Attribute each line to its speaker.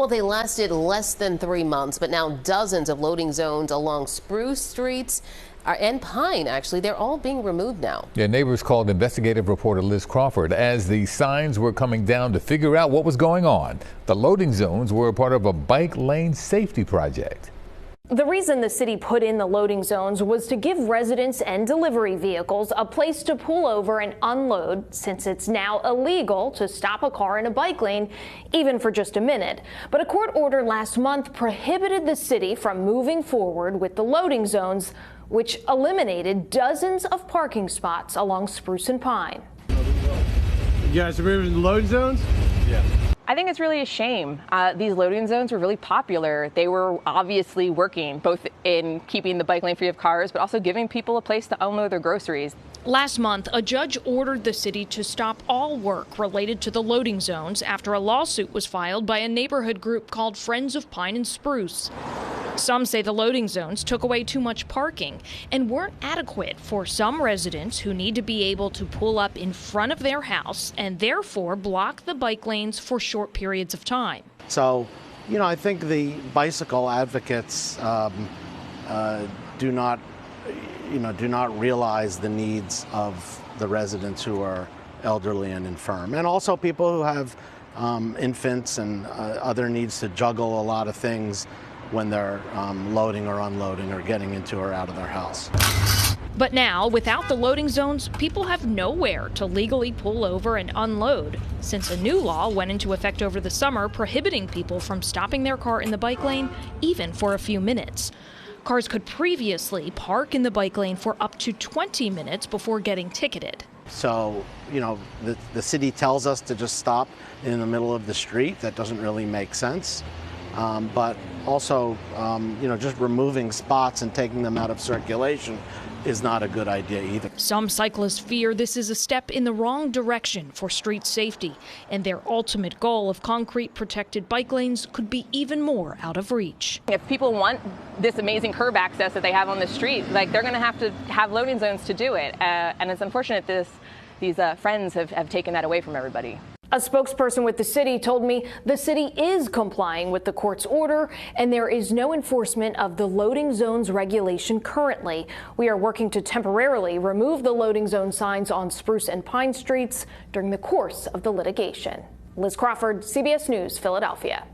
Speaker 1: Well, they lasted less than 3 months, but now dozens of loading zones along Spruce streets and Pine, actually, they're all being removed now.
Speaker 2: Yeah, neighbors called investigative reporter Liz Crawford as the signs were coming down to figure out what was going on. The loading zones were a part of a bike lane safety project.
Speaker 3: The reason the city put in the loading zones was to give residents and delivery vehicles a place to pull over and unload, since it's now illegal to stop a car in a bike lane, even for just a minute. But a court order last month prohibited the city from moving forward with the loading zones, which eliminated dozens of parking spots along Spruce and Pine.
Speaker 4: You guys are moving the loading zones?
Speaker 5: Yeah. I think it's really a shame. These loading zones were really popular. They were obviously working both in keeping the bike lane free of cars, but also giving people a place to unload their groceries.
Speaker 6: Last month, a judge ordered the city to stop all work related to the loading zones after a lawsuit was filed by a neighborhood group called Friends of Pine and Spruce. Some say the loading zones took away too much parking and weren't adequate for some residents who need to be able to pull up in front of their house and therefore block the bike lanes for short periods of time.
Speaker 7: So, I think the bicycle advocates do not realize the needs of the residents who are elderly and infirm, and also people who have infants and other needs to juggle a lot of things when they're loading or unloading or getting into or out of their house.
Speaker 6: But now, without the loading zones, people have nowhere to legally pull over and unload, since a new law went into effect over the summer prohibiting people from stopping their car in the bike lane, even for a few minutes. Cars could previously park in the bike lane for up to 20 minutes before getting ticketed.
Speaker 7: So, the city tells us to just stop in the middle of the street. That doesn't really make sense. But also, just removing spots and taking them out of circulation is not a good idea either.
Speaker 6: Some cyclists fear this is a step in the wrong direction for street safety, and their ultimate goal of concrete protected bike lanes could be even more out of reach.
Speaker 5: If people want this amazing curb access that they have on the street, they're going to have loading zones to do it. And it's unfortunate these friends have taken that away from everybody.
Speaker 3: A spokesperson with the city told me the city is complying with the court's order and there is no enforcement of the loading zones regulation currently. We are working to temporarily remove the loading zone signs on Spruce and Pine streets during the course of the litigation. Liz Crawford, CBS News, Philadelphia.